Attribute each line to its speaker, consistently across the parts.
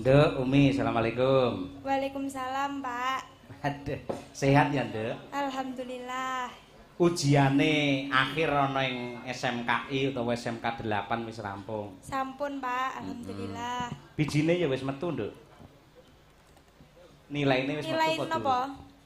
Speaker 1: Nduk, Umi, assalamualaikum.
Speaker 2: Waalaikumsalam, Pak.
Speaker 1: Aduh, sehat ya, Nduk?
Speaker 2: Alhamdulillah.
Speaker 1: Ujiane akhir ana ing SMKI utawa SMK 8 wis rampung.
Speaker 2: Sampun, Pak. Alhamdulillah.
Speaker 1: Bijine ya wis metu, Nduk. Nilaine wis metu
Speaker 2: Nilai
Speaker 1: apa?
Speaker 2: napa?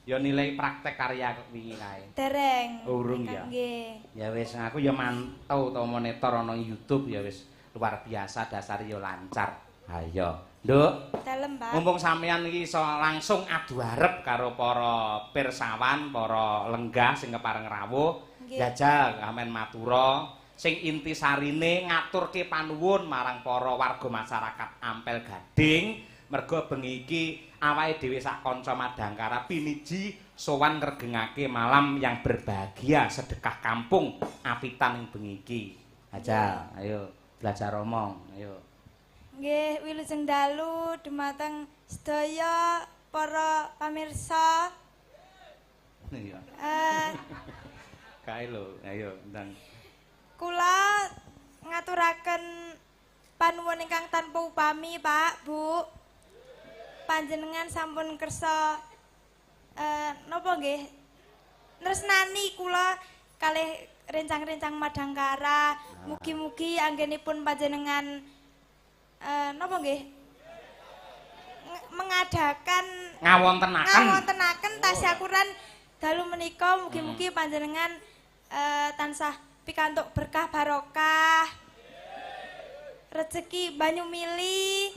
Speaker 1: Ya nilai praktek karya wingi kae.
Speaker 2: Dereng.
Speaker 1: Urung ya.
Speaker 2: Nggih.
Speaker 1: Ya wis aku ya mantau utawa monitor ana YouTube ya wis luar biasa dasar ya lancar. Ayo, Nduk.
Speaker 2: Dalem, Pak.
Speaker 1: Mumpung sampeyan iki iso langsung adu arep karo para pirsawan, para lenggah sing kepareng rawuh,
Speaker 2: Nggih.
Speaker 1: jajal amen matura sing inti sarine ngaturke panuwun marang para warga masyarakat Ampel Gading merga bengi iki awake dhewe sak kanca Madangkara piniji sowan ngregengake malam yang berbahagia sedekah kampung apitan ing bengi iki. Jajal, ayo belajar omong, ayo.
Speaker 2: Nggih, wilujeng dalu dumateng sedaya para pamirsa.
Speaker 1: Iya. Kae lho, ayo ndang.
Speaker 2: Kula ngaturaken panuwun ingkang tanpa upami, Pak, Bu. Panjenengan sampun kersa napa nggih? Tresnani kula kalih rencang-rencang Madangkara. Mugi-mugi anggenipun panjenengan napa nggih? Mengadakan ngawontenaken tasyakuran dalu menika mugi-mugi panjenengan tansah pikantuk berkah barokah. Rezeki banyu mili.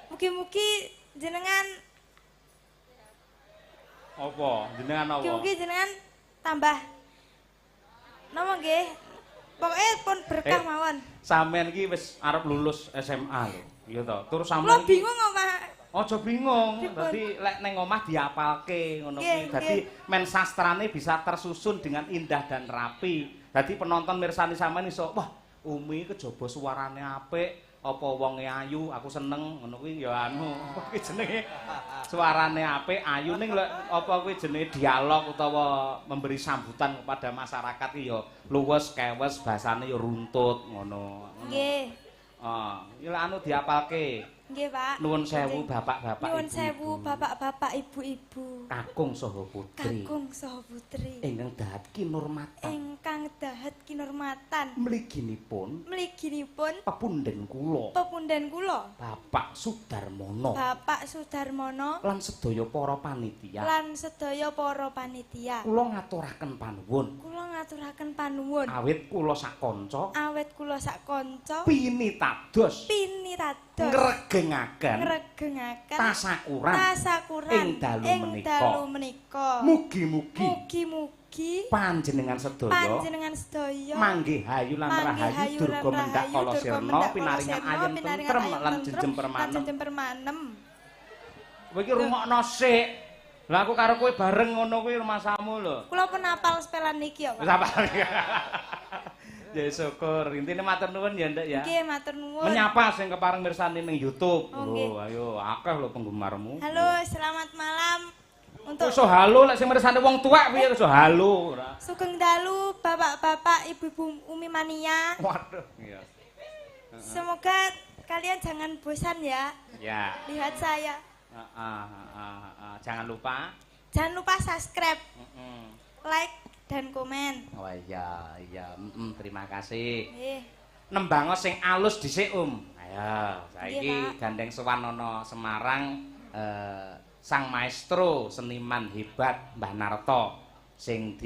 Speaker 2: Mugi-mugi jenengan
Speaker 1: Apa? Jenengan apa?
Speaker 2: mugi-mugi jenengan tambah napa nggih? Pokoke pun berkah mawon.
Speaker 1: Sampeyan iki wis arep lulus SMA lho. Iya to. Terus
Speaker 2: Kula
Speaker 1: sampeyan
Speaker 2: bingung kok, Pak.
Speaker 1: aja bingung.
Speaker 2: Pripun?
Speaker 1: Dadi lek ning omah diapalke ngono
Speaker 2: Nggih,
Speaker 1: kuwi. Dadi men sastrane bisa tersusun dengan indah dan rapi. Dadi penonton mirsani sampeyan iso, wah, Umi kejaba suarane apik, apa wonge ayu, aku seneng ngono kuwi ya anu. Apa kuwi jenenge? Suarane apik, ayu ning lek apa kuwi jenenge dialog utawa memberi sambutan kepada masyarakat iki ya luwes kewes basane ya runtut ngono.
Speaker 2: Nggih.
Speaker 1: Ya lek anu diapalke.
Speaker 2: Nggih, Pak.
Speaker 1: Nuwun sewu bapak-bapak
Speaker 2: Nyuwun
Speaker 1: ibu-ibu.
Speaker 2: sewu bapak-bapak ibu-ibu.
Speaker 1: Kakung saha putri.
Speaker 2: Kakung saha putri.
Speaker 1: Ingkang dahat kinurmatan.
Speaker 2: Ingkang dahat kinurmatan.
Speaker 1: Mliginipun
Speaker 2: Mliginipun
Speaker 1: pepundhen kula.
Speaker 2: pepundhen kula.
Speaker 1: Bapak Sudarmono
Speaker 2: Bapak Sudarmono
Speaker 1: lan sedaya para panitia.
Speaker 2: lan sedaya para panitia.
Speaker 1: Kula ngaturaken panuwun.
Speaker 2: Kula ngaturaken panuwun.
Speaker 1: Awit kula sakanca
Speaker 2: Awet kula sak kanca
Speaker 1: pinitados
Speaker 2: pinitados
Speaker 1: ngregengaken
Speaker 2: ngregengaken
Speaker 1: tasakuran
Speaker 2: tasakuran
Speaker 1: ing dalu
Speaker 2: ing
Speaker 1: menika.
Speaker 2: dalu menika.
Speaker 1: Mugi-mugi
Speaker 2: Mugi-mugi
Speaker 1: panjenengan sedaya
Speaker 2: panjenengan sedaya
Speaker 1: manggih hayu lan rahayu durga mendak kala sirna pinaringan ayem tentrem lan jenjem permanem. Kowe iki rungokno sik. Lah aku karo kowe bareng ngono kuwi rumasamu lho.
Speaker 2: Kula pun apal spelan niki ya, Pak.
Speaker 1: Wis apa? Ya syukur. Intine matur nuwun ya, Nduk ya.
Speaker 2: Nggih, matur nuwun.
Speaker 1: Menyapa sing kepareng mirsani ning YouTube.
Speaker 2: Oh, nggih.
Speaker 1: Lho, ayo akeh lho penggemarmu.
Speaker 2: Halo, selamat malam untuk
Speaker 1: Iso halo lek sing mirsani wong tuwek piye iso halo ora.
Speaker 2: Sugeng dalu bapak-bapak, ibu-ibu Umi Mania.
Speaker 1: Waduh, iya.
Speaker 2: Semoga kalian jangan bosan ya
Speaker 1: Ya.
Speaker 2: lihat saya.
Speaker 1: Jangan lupa.
Speaker 2: Jangan lupa subscribe, like dan komen.
Speaker 1: Oh iya, iya. Terima kasih.
Speaker 2: Nggih.
Speaker 1: Nembang sing alus dhisik, Ayo, saiki
Speaker 2: Nggih, Pak.
Speaker 1: gandeng sowan ana Semarang sang maestro seniman hebat Mbah Narto sing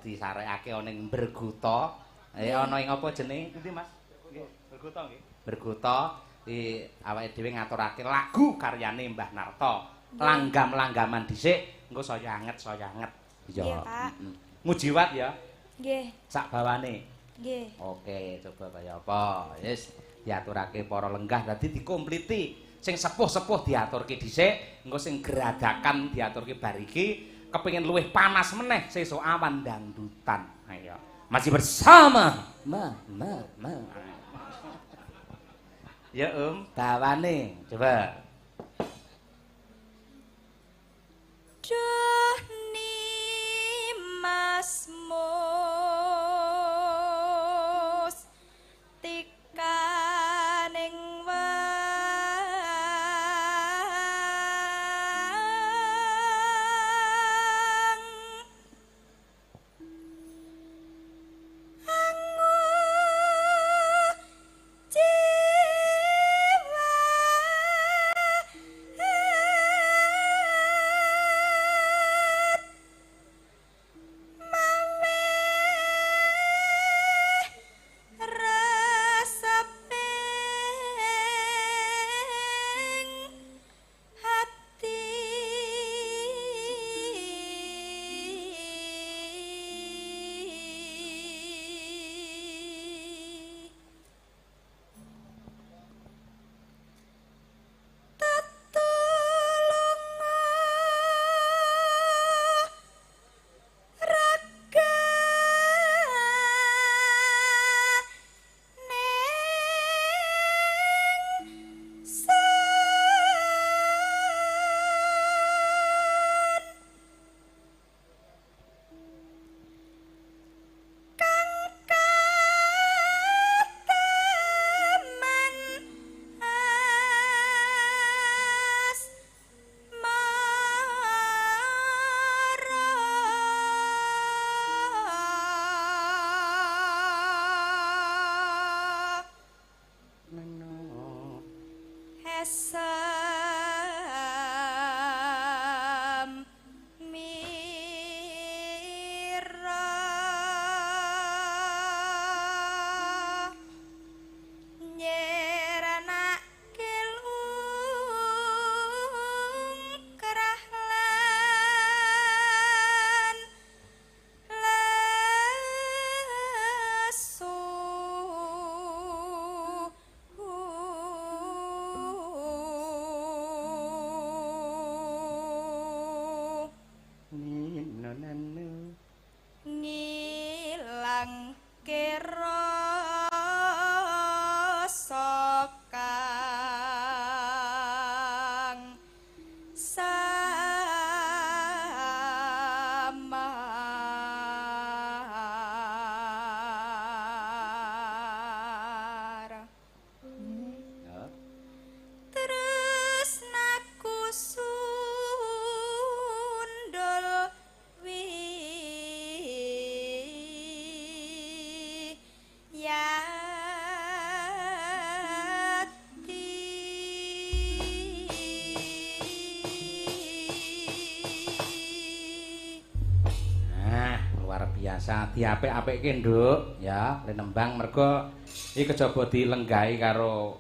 Speaker 1: disarekake ana ing Berguta. Ana ing apa jenenge? Endi, Mas? Nggih, Berguta nggih. Berguta awake dhewe ngaturake lagu karyane Mbah Narto. Langgam-langgaman dhisik engko saya anget.
Speaker 2: Nggih, Pak.
Speaker 1: Mujiwat ya.
Speaker 2: Nggih,
Speaker 1: Sak bawane.
Speaker 2: nggih.
Speaker 1: Oke, coba kaya apa? Wis diaturake para lenggah dadi dikompliti. Sing sepuh-sepuh diaturke dhisik, engko sing geradakan diaturke bariki, kepengin luwih panas meneh sesuk awan dangdutan. Ayo. Masih bersama. Ya, bawane. Coba.
Speaker 2: Duh Nimasmus tikaning
Speaker 1: biasa diapik-apikke Nduk ya lenembang mergo iki kejaba dilenggahi karo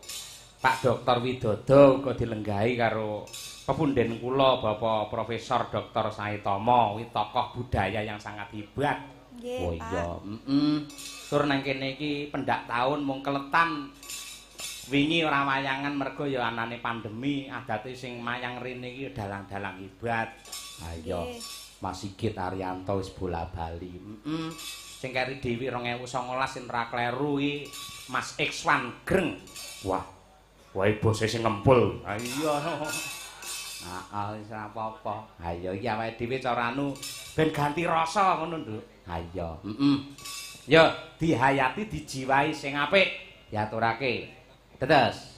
Speaker 1: Pak Dr. Widodo uga dilenggahi karo pepundhen kula Bapak Profesor Dr. Saitomo kuwi tokoh budaya yang sangat hebat.
Speaker 2: Nggih,
Speaker 1: oh iya, tur nang kene iki pendak taun mung keletan wingi ora wayangan mergo ya anane pandemi adate sing mayang rene iki dalang-dalang hebat. Ayo. Mas Sigit Arianto wis bola-bali. Sing keri dhewe 2019 sing ra kleru iki Mas Ikswan Greng. Wah. Wae bose sing ngempul. Ha iya no. Nah, wis ora apa-apa. Ha iya iki awake dhewe cara anu ben ganti rasa ngono, Nduk. Ha iya. Ya dihayati dijiwai sing apik diaturake. Tetes.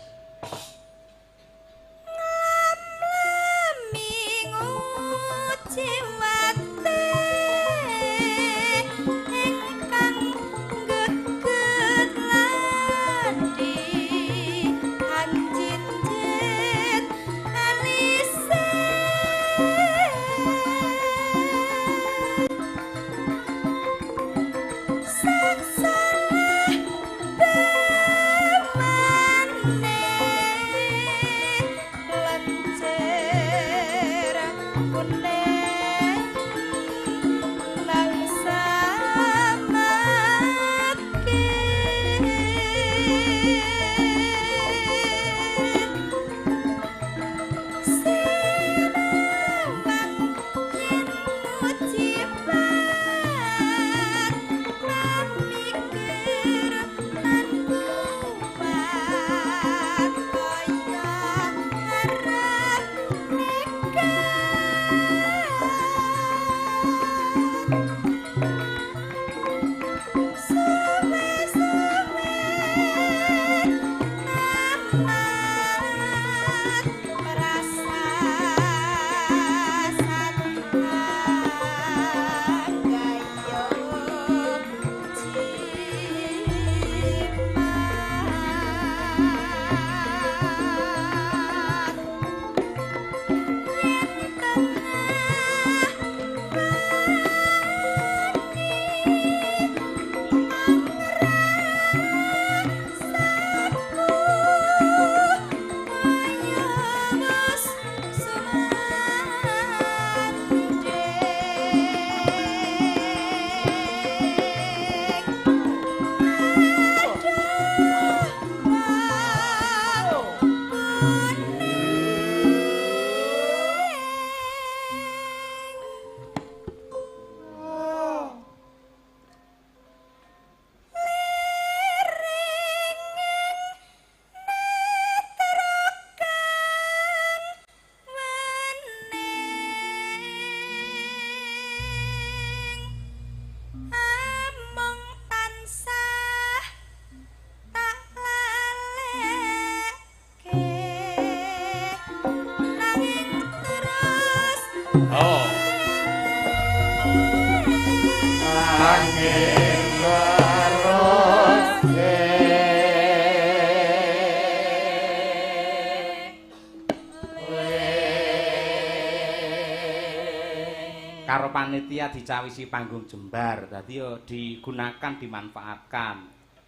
Speaker 1: karo panitia dicawisi panggung jembar. Dadi yo digunakan dimanfaatkan.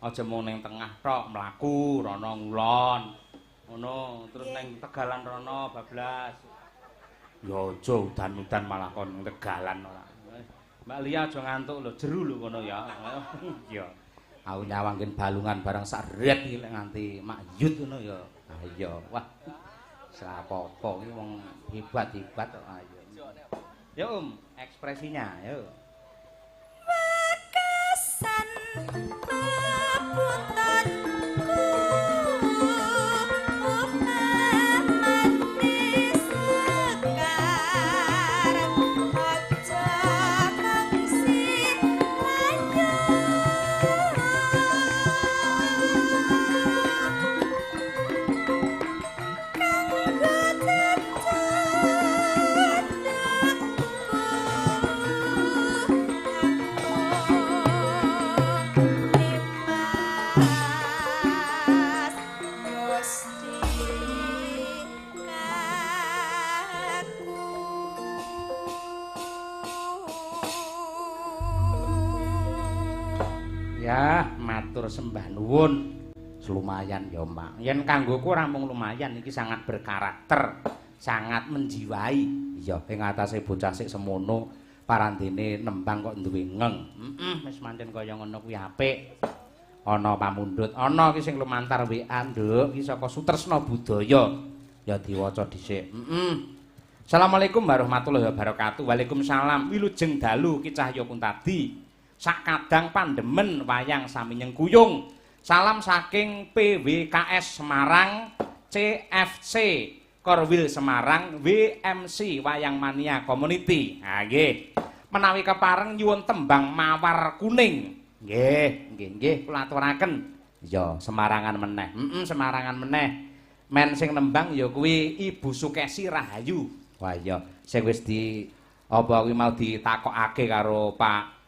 Speaker 1: Aja mung ning tengah tok mlaku rono ngulon. Ngono, terus ning Tegalan rono bablas. Yo aja udan-udan malah kon ning Tegalan ora. Mbak Lia aja ngantuk lho, jeru lho ngono ya. Iya. Aku nyawangkin balungan bareng sak ret iki lek nganti makyut ngono ya. Ayo, wah. Ora apa-apa iki wong hebat-hebat kok ayo. Yo ekspresinya, yo.
Speaker 2: Wekasan paputanku upamane sekar aja kang silanyo
Speaker 1: Ya, matur sembah nuwun. Lumayan ya, Mak. Yen kanggoku ora mung lumayan iki sangat berkarakter, sangat menjiwai. Iya, ing atase bocah sik semono parandene nembang kok duwe ngeng. Wis manten kaya ngono kuwi apik. Ana pamundhut, ana iki sing lumantar WA, Nduk, iki saka Sutresna Budaya. Ya diwaca dhisik. Assalamualaikum warahmatullahi wabarakatuh. Waalaikumsalam. Wilujeng dalu Ki Cahya Kuntadi. Sakadang pandemen wayang sami nyengkuyung. Salam saking PWKS Semarang, CFC Korwil Semarang, WMC Wayang Mania Community. Nah, nggih. Menawi kepareng nyuwun tembang Mawar Kuning. Nggih, kula aturaken. Ya, Semarangan meneh. Semarangan meneh. Men sing nembang ya kuwi Ibu Sukesi Rahayu. Wah iya, sing wis apa kuwi mau ditakokake karo Pak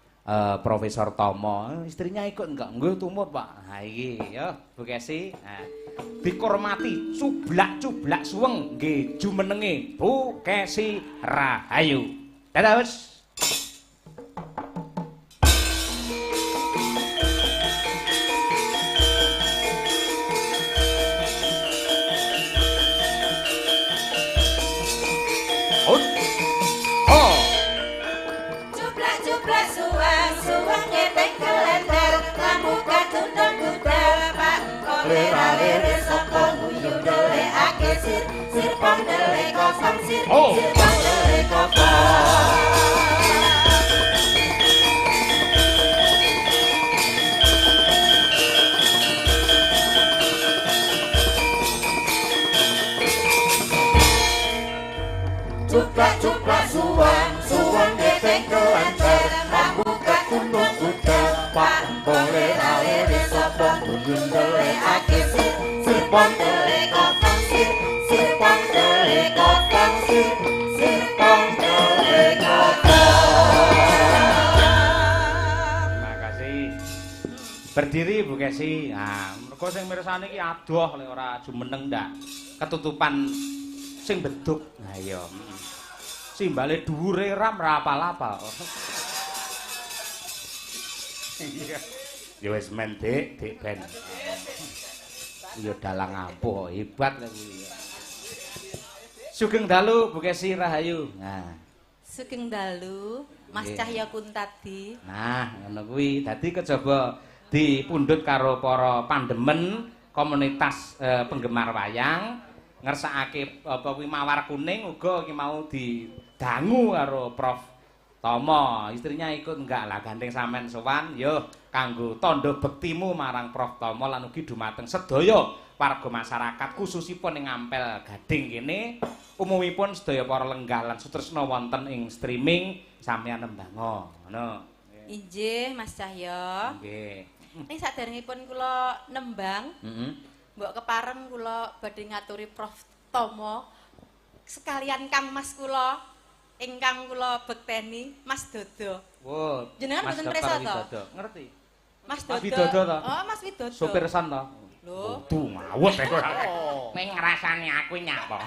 Speaker 1: Profesor Tomo, istrinya ikut enggak? Nggih tumut, Pak. Ha iki ya, Bu Kesi. Nah, dihormati cublak-cublak suweng nggih jumenenge Bu Kesi Rahayu. Dadah wis.
Speaker 2: Lere sapa guyu ndelikake sir pandele kosong sir pandele kosong Cuplak-cuplak suwang geteng kelancar Mambuka kuno kuda Pak boleh lere sapa guyu ndelikake sir pandele kosong sir pandele kosong sir pandele kosong.
Speaker 1: Terima kasih. Berdiri Bu Kesi. Nah, mergo sing mirsani iki adoh lek ora jumeneng ndak. Ketutupan sing beduk. Nah iya. Simbale dhuwure ram ra apal-apal. Iya. Ya wis men Dik ben. Ya dalang ampuh hebat lho kuwi. Sugeng dalu Bu Kesi Rahayu. Nah.
Speaker 2: Sugeng dalu Mas Cahya Kuntadi.
Speaker 1: Nah, ngono kuwi. Dadi kejaba dipundhut karo para pandemen komunitas penggemar wayang ngersakake apa kuwi Mawar Kuning uga iki mau didangu karo Prof Tomo. Istrinya ikut enggak lah gandeng sampean sowan yo kanggo tandha bektimu marang Prof Tomo lan ugi dumateng sedaya warga masyarakat khususipun ing Ampel Gading kene umumipun sedaya para lenggah lan sutresna wonten ing streaming sampeyan nembango. Ngono.
Speaker 2: Injih Mas Cahya.
Speaker 1: Nggih.
Speaker 2: Ing saderengipun kula nembang. Mbok kepareng kula badhe ngaturi Prof Tomo sekalian Kang Mas kula ingkang kula bekteni Mas Dodo.
Speaker 1: Wo,
Speaker 2: jenengan mboten presa to?
Speaker 1: Ngerti.
Speaker 2: Mas Dodo.
Speaker 1: Mas Widodo to?
Speaker 2: Oh, Mas Widodo.
Speaker 1: Sopir san to?
Speaker 2: Lho.
Speaker 1: Duh, ngawut nek ora. Ning ngrasani aku nyapa.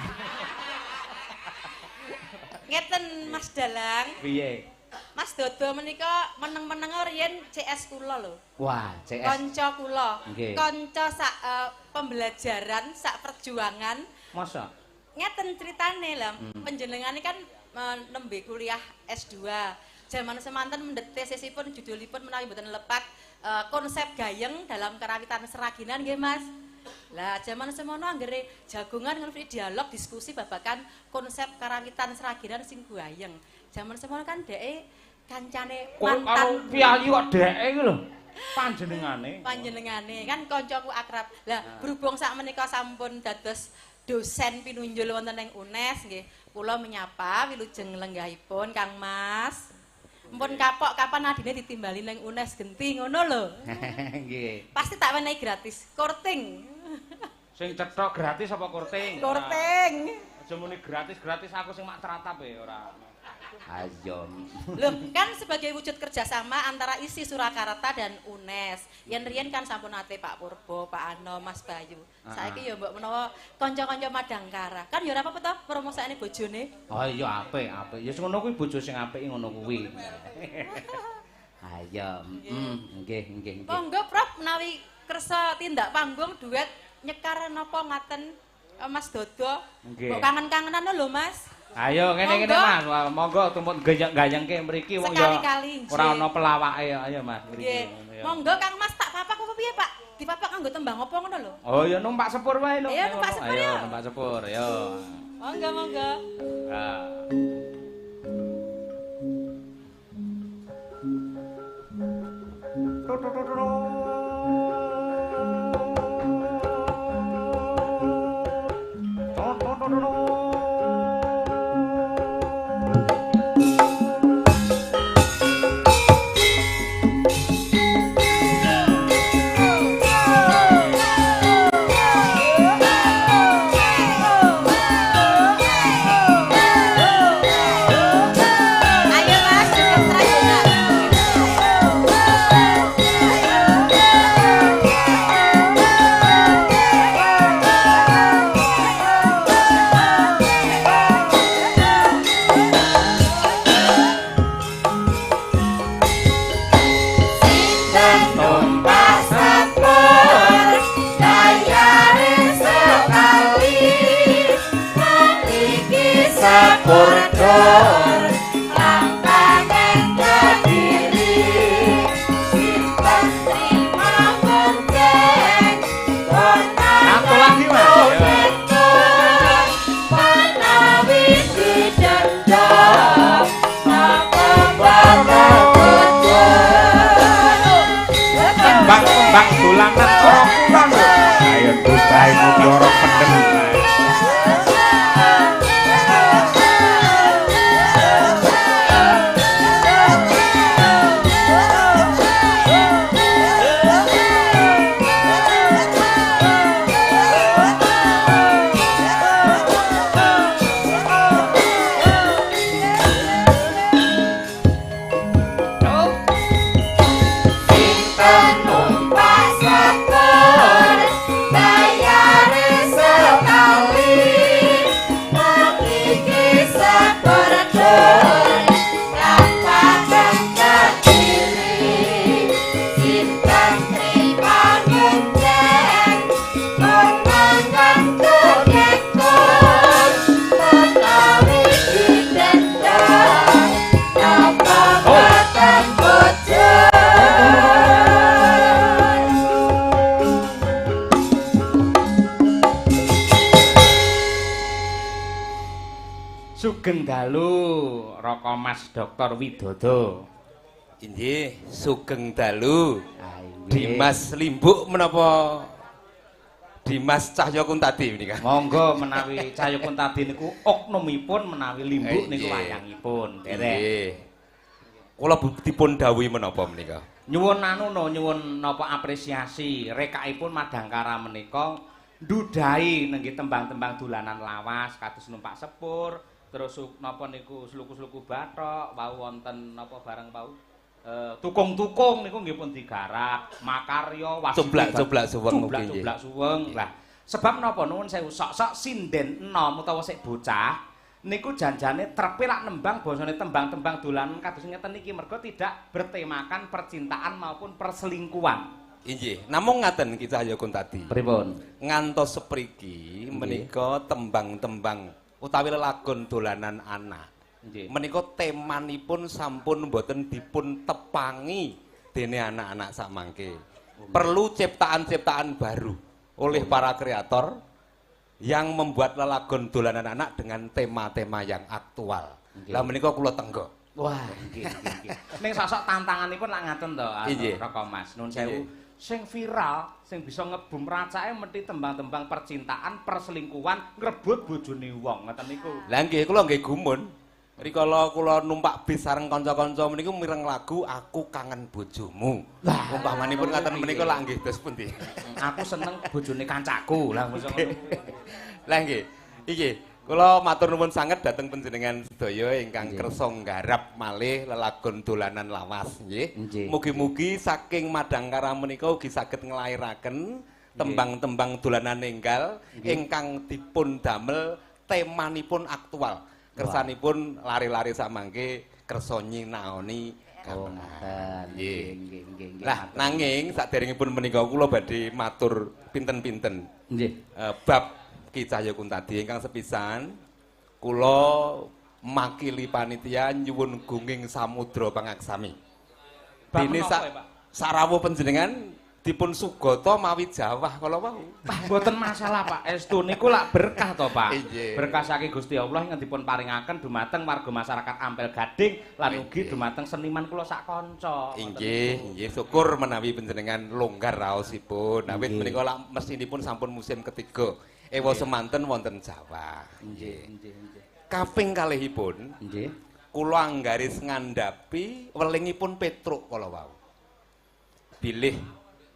Speaker 2: Ngeten Mas Dalang.
Speaker 1: Piye?
Speaker 2: Mas Dodo menika meneng-meneng riyen CS kula lho.
Speaker 1: Wah, CS.
Speaker 2: Kanca kula.
Speaker 1: Nggih.
Speaker 2: Kanca sak pembelajaran, sak perjuangan.
Speaker 1: Masa?
Speaker 2: Ngeten ceritane lah. Panjenengane kan nembe kuliah S2. Zaman semanten mendhet tesisipun judulipun menawi mboten lepat konsep gayeng dalam karawitan seraginan nggih Mas. Lah zaman semono anggere jagongan ngono dialog diskusi babakan konsep karawitan seraginan sing gayeng. Zaman semono kan dheke kancane mantan
Speaker 1: piyayi kok dheke iki lho. Panjenengane.
Speaker 2: Panjenengane kan kancaku akrab. Lah berhubung sak menika sampun dados dosen pinunjul wonten ing UNES nggih. Kula menyapa wilujeng lenggahipun Kang Mas. Mpun kapok kapan adine ditimbali ning UNES genti ngono lho.
Speaker 1: Nggih.
Speaker 2: Pasti tak wenehi gratis. Korting.
Speaker 1: Sing cetok gratis apa korting?
Speaker 2: Korting.
Speaker 1: Aja muni gratis-gratis aku sing mak teratap ora. Ayo.
Speaker 2: Loh, kan sebagai wujud kerjasama antara isi Surakarta dan UNES. Yen riyen kan sampun ate Pak Purbo, Pak Ano, Mas Bayu. Saiki ya mbok menawa kanca-kanca Madangkara. Kan ya ora apa-apa to promosane bojone.
Speaker 1: Oh iya apik. Ya sing ngono kuwi bojo sing apik ngono kuwi. Ayo. Nggih.
Speaker 2: Monggo Prof menawi kersa tindak panggung duet nyekar napa ngaten Mas Dodo. Mbok kangen-kangenan lho Mas.
Speaker 1: Ayo ngene Mas, monggo tumpuk gayeng-gayengke mriki wong ya ora ana pelawake ayo Mas mriki.
Speaker 2: Monggo Kang Mas tak papak apa piye Pak? Dipapak nganggo tembang apa ngono lho?
Speaker 1: Oh ya numpak sepur wae lho.
Speaker 2: Ayo numpak sepur ya.
Speaker 1: Ayo numpak sepur yo.
Speaker 2: Monggo.
Speaker 1: Bang dolanan ora kurang lho. Ayo dubae mutiara pendem. Sugeng dalu Raka Mas Dr. Widodo.
Speaker 3: Inggih, sugeng dalu.
Speaker 1: Ayo.
Speaker 3: Dimas Limbuk menapa Dimas Cahya Kuntadi menika.
Speaker 1: Monggo menawi Cahya Kuntadi niku oknumipun menawi Limbuk niku wayangipun. Derek.
Speaker 3: Nggih. Kula dipun dawuhi menapa menika?
Speaker 1: Nyuwun nyuwun napa apresiasi rekakipun Madangkara menika ndudhahi nggih tembang-tembang dolanan lawas kados numpak sepur. Terus napa niku sluku-sluku bathok wau wonten napa barang wau tukung-tukung niku nggih pun digarap makarya
Speaker 3: coblak suweng
Speaker 1: coblak suweng lah sebab napa nuwun sewu sok-sok sinden enom utawa sik bocah niku janjane trepe lak nembang basane tembang-tembang dolanan kados ngeten iki mergo tidak bertemakan percintaan maupun perselingkuhan.
Speaker 3: Inggih, namung ngaten Ki Cahya Kuntadi.
Speaker 1: Pripun?
Speaker 3: Ngantos sepriki menika tembang-tembang utawi lelagon dolanan anak.
Speaker 1: Nggih.
Speaker 3: Menika temanipun sampun boten dipun tepangi dene anak-anak samangke. Perlu ciptaan-ciptaan baru oleh para kreator yang membuat lelagon dolanan anak dengan tema-tema yang aktual. Lah menika kula tenggo.
Speaker 1: Wah, nggih. Ning sosok tantanganipun lak ngaten to,
Speaker 3: Nggih.
Speaker 1: Raka Mas. Nun sewu. Sing viral, sing bisa ngebum racake mesti tembang-tembang percintaan, perselingkuhan, ngrebut bojone wong, ngoten niku.
Speaker 3: Lah nggih kula nggih gumun. Rikala kula numpak bis sareng kanca-kanca meniku mireng lagu Aku Kangen Bojomu.
Speaker 1: Lah,
Speaker 3: umpamanipun ngaten menika lak nggih dos pundi.
Speaker 1: Aku seneng bojone kancaku. Lah mosok ngono.
Speaker 3: Lah nggih. Iki kula matur nuwun sanget dhateng panjenengan sedaya ingkang kersa nggarap malih lelagon dolanan lawas nggih. Mugi-mugi saking Madangkara menika ugi saged nglairaken tembang-tembang dolanan enggal ingkang dipun damel temanipun aktual. Kersanipun lari-lari samangke kersa nyinaoni gamelan. Nggih. Lah nanging saderengipun menika kula badhe matur pinten-pinten.
Speaker 1: Nggih.
Speaker 3: Bab Ki Cahya Kuntadi ingkang sepisan kula makili panitia nyuwun gunging samudra pangaksami. Dene sarawuh panjenengan dipun sugata mawi jawah kala wau.
Speaker 1: Mboten masalah Pak, estu niku lak berkah to Pak.
Speaker 3: Inggih.
Speaker 1: Berkah saking Gusti Allah ingkang dipun paringaken dumateng warga masyarakat Ampel Gading lan ugi dumateng seniman kula sak kanca.
Speaker 3: Inggih, syukur menawi panjenengan longgar raosipun. Awit menika lak mesinipun sampun musim ketiga. Ewa semanten wonten Jawa.
Speaker 1: Nggih.
Speaker 3: Kaping kalihipun
Speaker 1: Nggih.
Speaker 3: kula anggaris ngandhapi welingipun Petruk kala wau. Bilih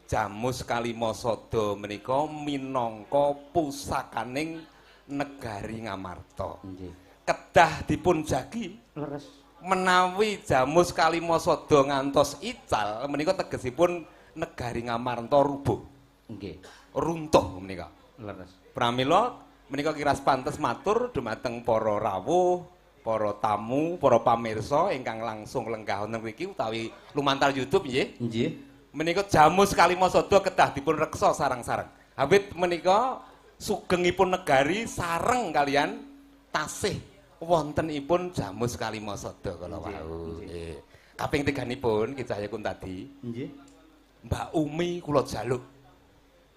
Speaker 3: Jamus Kalimasada menika minangka pusakaning negari Ngamarta.
Speaker 1: Nggih.
Speaker 3: Kedah dipun jagi
Speaker 1: Leres.
Speaker 3: menawi Jamus Kalimasada ngantos ical menika tegesipun negari Ngamarta rubuh.
Speaker 1: Nggih.
Speaker 3: Runtuh menika.
Speaker 1: Leres.
Speaker 3: Pramila menika kiras pantes matur dumateng para rawuh, para tamu, para pamirsa ingkang langsung lenggah wonten mriki utawi lumantar YouTube nggih.
Speaker 1: Nggih.
Speaker 3: Menika Jamus Kalimasada kedah dipun reksa sareng-sareng. Awit menika sugengipun negari sareng kalian tasih wontenipun Jamus Kalimasada kala wau. Nggih. Kaping tiganipun Ki Cahya Kuntadi.
Speaker 1: Nggih.
Speaker 3: Mbak Umi kula jaluk.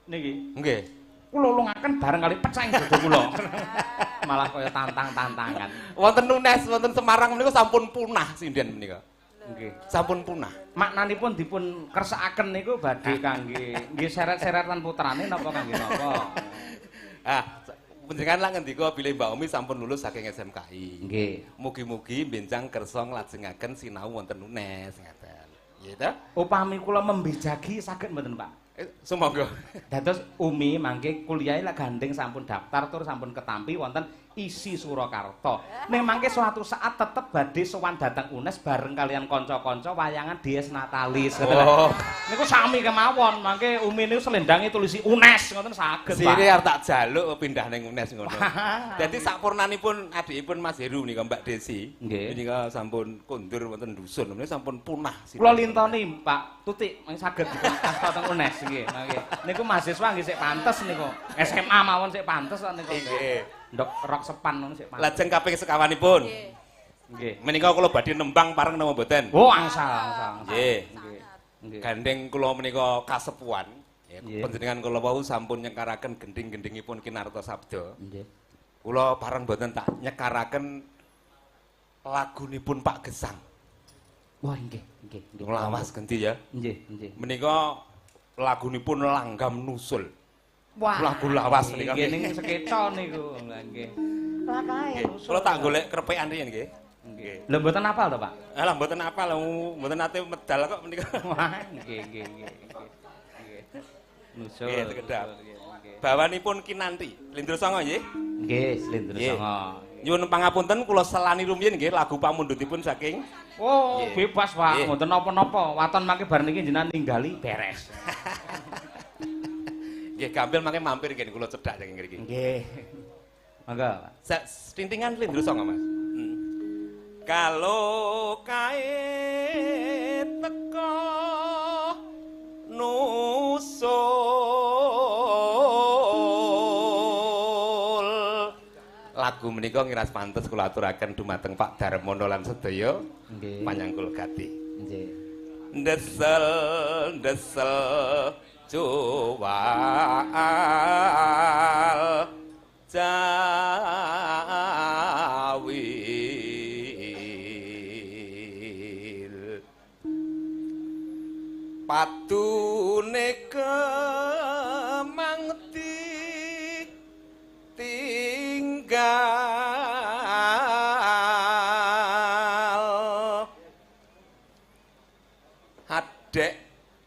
Speaker 1: Niki.
Speaker 3: Nggih.
Speaker 1: Kula lungaken bareng kali pecah ing dodo kula. Malah kaya tantang-tantangan.
Speaker 3: Wonten Nunes, wonten Semarang menika sampun punah sinden menika.
Speaker 1: Nggih.
Speaker 3: Sampun punah.
Speaker 1: Maknanipun dipun kersakaken niku badhe kangge nggih seret-seretan putrane napa kangge napa?
Speaker 3: Ah, panjenengan lak ngendika bilih Mbak Umi sampun lulus saking SMKI.
Speaker 1: Nggih.
Speaker 3: Mugi-mugi benjang kersa nglajengaken sinau wonten Nunes ngaten. Nggih ta?
Speaker 1: Upami kula membejagi saged mboten, Pak?
Speaker 3: Sumangga.
Speaker 1: Dados Umi mangke kuliah lak gandeng sampun daftar tur sampun ketampi wonten isi Surakarta. Ning mangke suatu saat tetep badhe sowan dhateng UNES bareng kalian kanca-kanca wayangan Dies Natalis.
Speaker 3: Oh.
Speaker 1: Niku sami kemawon, mangke Umi niku selendange tulisi UNES ngoten saged, Pak.
Speaker 3: Sire arep tak jaluk pindah ning UNES ngono. Dadi sakpurnanipun adikipun Mas Heru menika Mbak Desi.
Speaker 1: Nggih.
Speaker 3: Menika sampun kondur wonten dusun, menika sampun punah.
Speaker 1: Kula lintoni, Pak Tutik, mangke saged dipun asta teng UNES nggih. Mangke niku mahasiswa nggih sik pantes niku. SMA mawon sik pantes kok niku.
Speaker 3: Nggih.
Speaker 1: Ndok rok sepan ngono sik pantes.
Speaker 3: Lajeng kaping sekawanipun.
Speaker 1: Nggih.
Speaker 3: Menika kula badhe nembang pareng napa mboten?
Speaker 1: Oh, angsal.
Speaker 3: Nggih.
Speaker 1: Nggih.
Speaker 3: Gandeng kula menika kasepuan.
Speaker 1: Nggih.
Speaker 3: Panjenengan kula wau sampun nyekaraken gending-gendingipun Kinarta Sabda.
Speaker 1: Nggih.
Speaker 3: Kula pareng mboten tak nyekaraken lagunipun Pak Gesang.
Speaker 1: Wah, nggih.
Speaker 3: Lawas ganti ya.
Speaker 1: Nggih.
Speaker 3: Menika lagunipun Langgam Nusul.
Speaker 1: Wah,
Speaker 3: lagu lawas menika.
Speaker 1: Nggih ning sekeca niku. Lah nggih. Lah kae.
Speaker 3: Kula tak golek krepekan riyen nggih.
Speaker 1: Nggih. Lha mboten apal to, Pak?
Speaker 3: Lah mboten apal, mboten nate medal kok menika.
Speaker 1: Wah, nggih. Nusul.
Speaker 3: Nggih, sekedap. Bawanipun Kinanti, Lindro Songo nggih.
Speaker 1: Nggih, Lindro Songo.
Speaker 3: Nyuwun pangapunten kula selani rumiyin nggih lagu pamundhutipun saking.
Speaker 1: Oh, bebas, Pak. Mboten napa-napa. Waton mangke bar niki jenengan ninggali beres.
Speaker 3: Nggih, gampil mangke mampir nggih kula cedhak saking mriki.
Speaker 1: Nggih. Mangga.
Speaker 3: Stintingan lindru songo Mas. Kalau kae teko nusul lagu menika ngiras pantes kula aturaken dumateng Pak Darmono lan sedaya nggih panyangkul gati nggih ndesel juwal jawil patune kemangti tinggal adek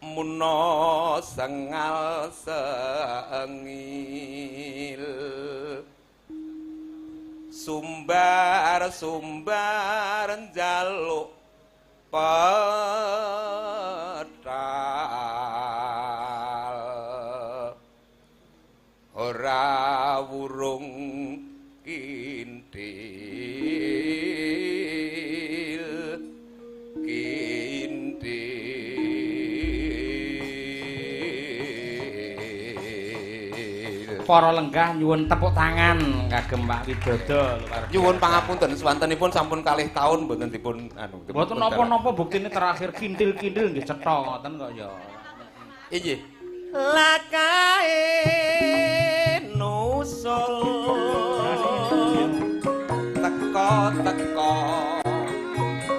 Speaker 3: muno sengal sengil sumbar njaluk pedal ora wurung kintil
Speaker 1: para lenggah nyuwun tepuk tangan kagem Pak Widodo
Speaker 3: nyuwun pangapunten swantenipun sampun kalih taun mboten dipun
Speaker 1: mboten napa-napa buktine terakhir kintil-kintil nggih cetha ngoten kok ya
Speaker 3: inggih lakae nusul teko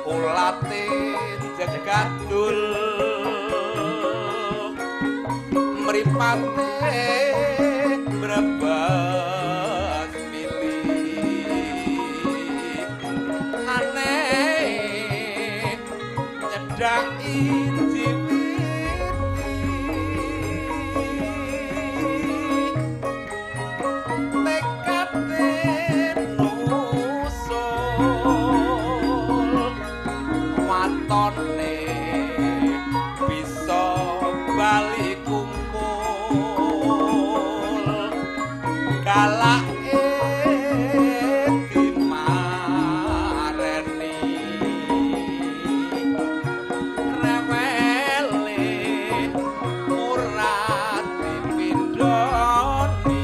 Speaker 3: ulate jegadul mripate brebes milih aneh nyedaki kalak dimareni rewele ora dipindhoni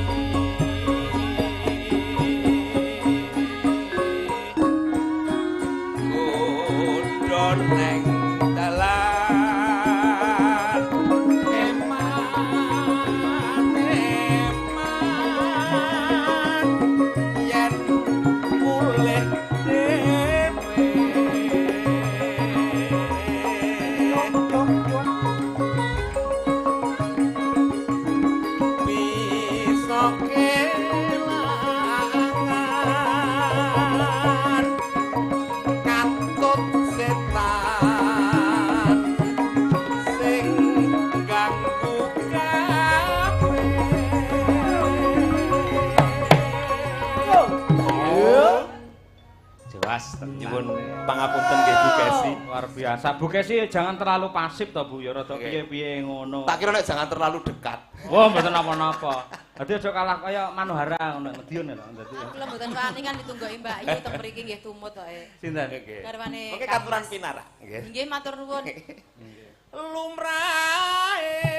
Speaker 3: godho neng dalan nyuwun pangapunten nggih Bu Kesi.
Speaker 1: Luar biasa. Bu Kesi jangan terlalu pasif toh Bu, ya rada piye-piye ngono.
Speaker 3: Tak kira nek jangan terlalu dekat.
Speaker 1: Wah, mboten napa-napa. Dadi aja kalah kaya Manohara ngono, Medion ya dadi.
Speaker 2: Kula mboten wani kan ditunggoki Mbak Yu teng mriki nggih tumut kok.
Speaker 1: Sinten?
Speaker 2: Garwane.
Speaker 3: Oke katuran pinarak nggih.
Speaker 2: Nggih matur nuwun.
Speaker 3: Lumrahe